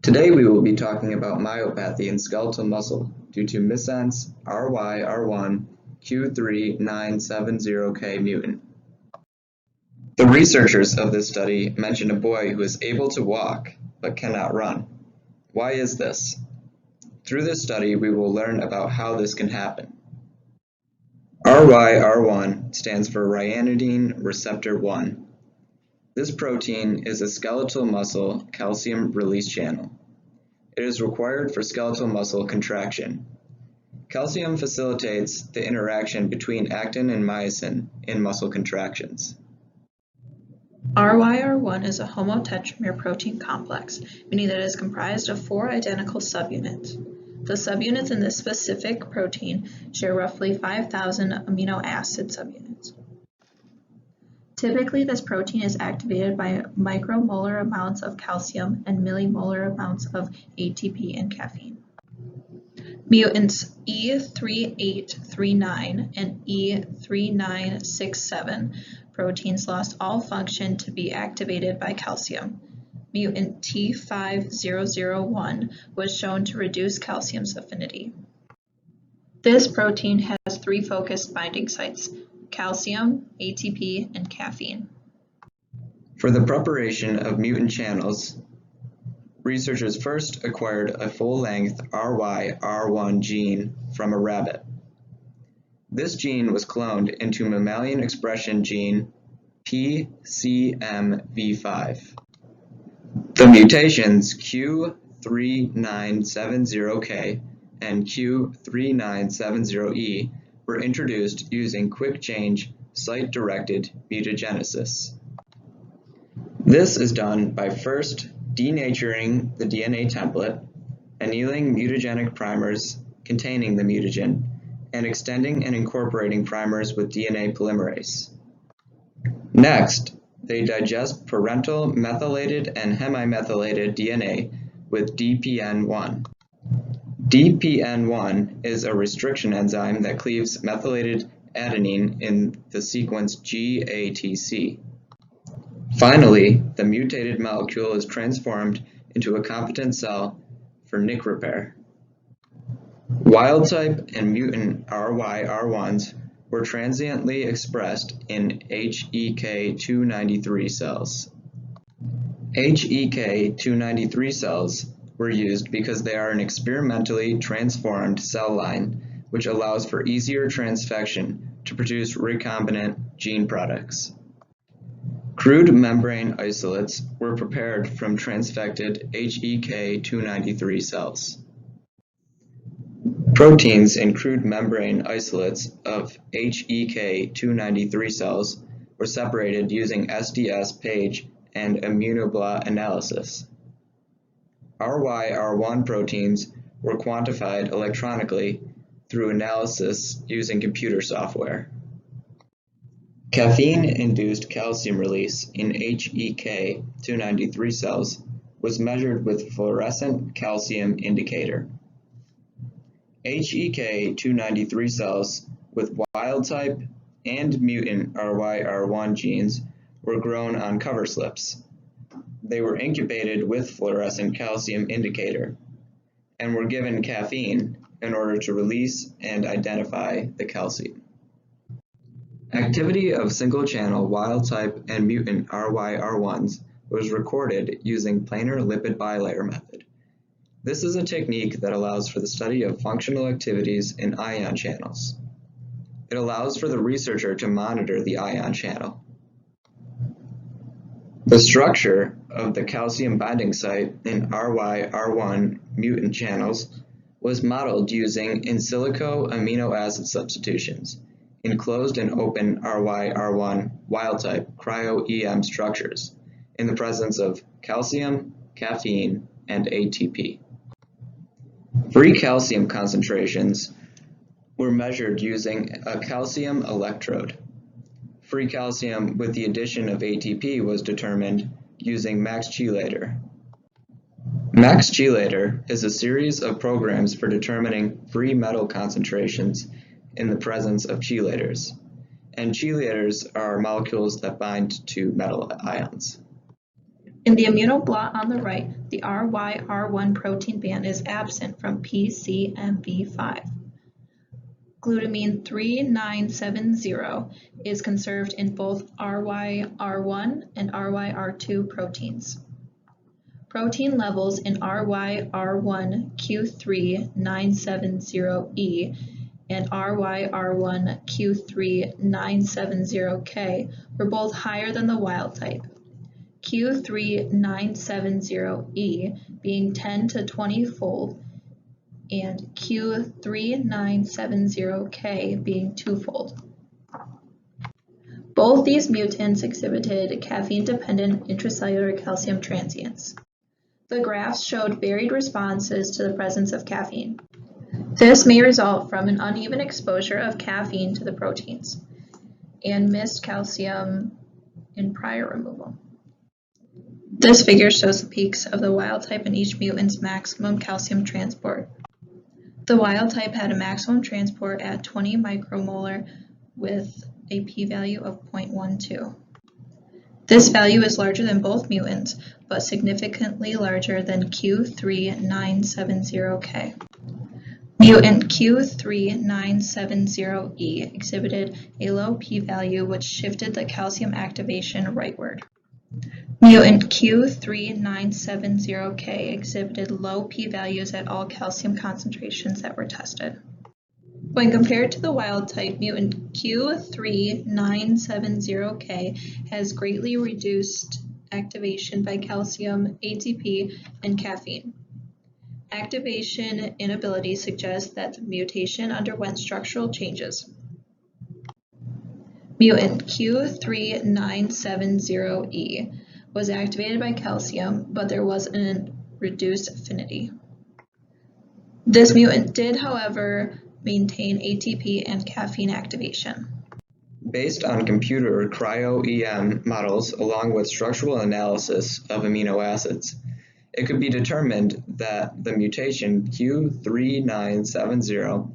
Today we will be talking about myopathy in skeletal muscle due to missense RyR1 Q3970K mutant. The researchers of this study mentioned a boy who is able to walk but cannot run. Why is this? Through this study we will learn about how this can happen. RyR1 stands for ryanodine receptor 1. This protein is a skeletal muscle calcium release channel. It is required for skeletal muscle contraction. Calcium facilitates the interaction between actin and myosin in muscle contractions. RyR1 is a homotetramer protein complex, meaning that it is comprised of 4 identical subunits. The subunits in this specific protein share roughly 5,000 amino acid subunits. Typically, this protein is activated by micromolar amounts of calcium and millimolar amounts of ATP and caffeine. Mutants E3839 and E3967 proteins lost all function to be activated by calcium. Mutant T5001 was shown to reduce calcium's affinity. This protein has 3 focused binding sites: calcium, ATP, and caffeine. For the preparation of mutant channels, researchers first acquired a full-length RyR1 gene from a rabbit. This gene was cloned into mammalian expression gene PCMV5. The mutations Q3970K and Q3970E were introduced using quick-change site-directed mutagenesis. This is done by first denaturing the DNA template, annealing mutagenic primers containing the mutagen, and extending and incorporating primers with DNA polymerase. Next, they digest parental methylated and hemimethylated DNA with DPN1. DPN1 is a restriction enzyme that cleaves methylated adenine in the sequence GATC. Finally, the mutated molecule is transformed into a competent cell for nick repair. Wild-type and mutant RyR1s were transiently expressed in HEK293 cells. HEK293 cells were used because they are an experimentally transformed cell line which allows for easier transfection to produce recombinant gene products. Crude membrane isolates were prepared from transfected HEK293 cells. Proteins in crude membrane isolates of HEK293 cells were separated using SDS phage and immunoblot analysis. RyR1 proteins were quantified electronically through analysis using computer software. Caffeine-induced calcium release in HEK293 cells was measured with fluorescent calcium indicator. HEK293 cells with wild-type and mutant RyR1 genes were grown on cover slips. They were incubated with fluorescent calcium indicator and were given caffeine in order to release and identify the calcium. Activity of single-channel wild-type and mutant RyR1s was recorded using planar lipid bilayer method. This is a technique that allows for the study of functional activities in ion channels. It allows for the researcher to monitor the ion channel. The structure of the calcium binding site in RyR1 mutant channels was modeled using in silico amino acid substitutions in closed and open RyR1 wild-type cryo-EM structures in the presence of calcium, caffeine, and ATP. Free calcium concentrations were measured using a calcium electrode. Free calcium with the addition of ATP was determined using max chelator. Max chelator is a series of programs for determining free metal concentrations in the presence of chelators, and chelators are molecules that bind to metal ions. In the immunoblot on the right, the RyR1 protein band is absent from PCMB5. Glutamine 3970 is conserved in both RyR1 and RyR2 proteins. Protein levels in RyR1 Q3970E and RyR1 Q3970K were both higher than the wild type, Q3970E being 10 to 20-fold and Q3970K being 2-fold. Both these mutants exhibited caffeine-dependent intracellular calcium transients. The graphs showed varied responses to the presence of caffeine. This may result from an uneven exposure of caffeine to the proteins and missed calcium in prior removal. This figure shows the peaks of the wild type in each mutant's maximum calcium transport. The wild type had a maximum transport at 20 micromolar with a p-value of 0.12. This value is larger than both mutants, but significantly larger than Q3970K. Mutant Q3970E exhibited a low p-value which shifted the calcium activation rightward. Mutant Q3970K exhibited low p-values at all calcium concentrations that were tested. When compared to the wild type, mutant Q3970K has greatly reduced activation by calcium, ATP, and caffeine. Activation inability suggests that the mutation underwent structural changes. Mutant Q3970E was activated by calcium, but there was a reduced affinity. This mutant did, however, maintain ATP and caffeine activation. Based on computer cryo-EM models along with structural analysis of amino acids, it could be determined that the mutation Q3970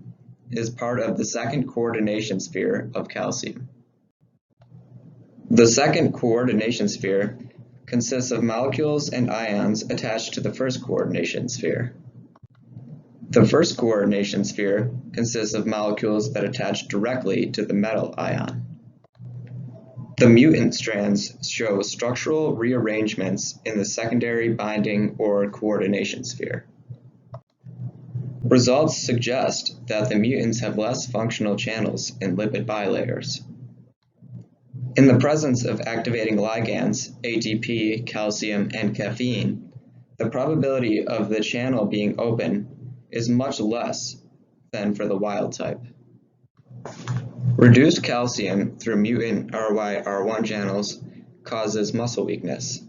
is part of the second coordination sphere of calcium. The second coordination sphere consists of molecules and ions attached to the first coordination sphere. The first coordination sphere consists of molecules that attach directly to the metal ion. The mutant strands show structural rearrangements in the secondary binding or coordination sphere. Results suggest that the mutants have less functional channels in lipid bilayers. In the presence of activating ligands, ATP, calcium, and caffeine, the probability of the channel being open is much less than for the wild type. Reduced calcium through mutant RyR1 channels causes muscle weakness.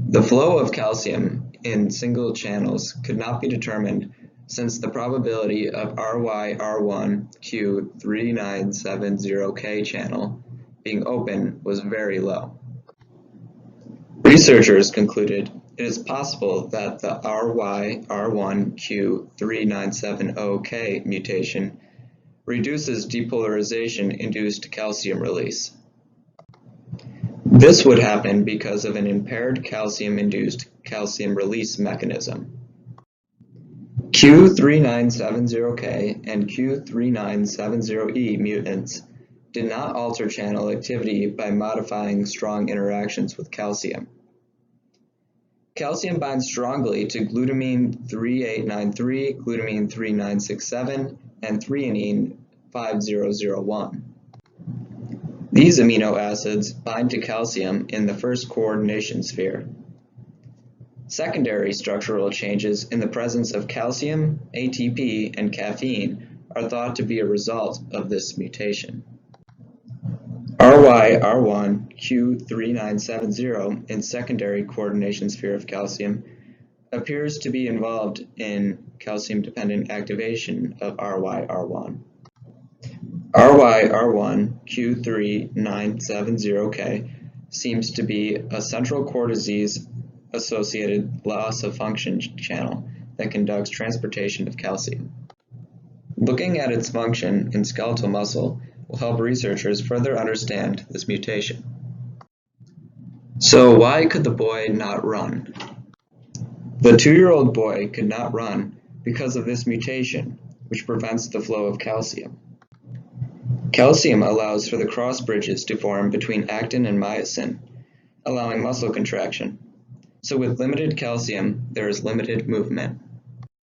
The flow of calcium in single channels could not be determined since the probability of RyR1 Q3970K channel being open was very low. Researchers concluded it is possible that the RyR1 Q3970K mutation reduces depolarization-induced calcium release. This would happen because of an impaired calcium-induced calcium release mechanism. Q3970K and Q3970E mutants did not alter channel activity by modifying strong interactions with calcium. Calcium binds strongly to glutamine 3893, glutamine 3967, and threonine 5001. These amino acids bind to calcium in the first coordination sphere. Secondary structural changes in the presence of calcium, ATP, and caffeine are thought to be a result of this mutation. RyR1 Q3970 in secondary coordination sphere of calcium appears to be involved in calcium-dependent activation of RyR1. RyR1 Q3970K seems to be a central core disease-associated loss-of-function channel that conducts transportation of calcium. Looking at its function in skeletal muscle will help researchers further understand this mutation. So why could the boy not run? The 2-year-old boy could not run because of this mutation, which prevents the flow of calcium. Calcium allows for the cross bridges to form between actin and myosin, allowing muscle contraction. So with limited calcium, there is limited movement.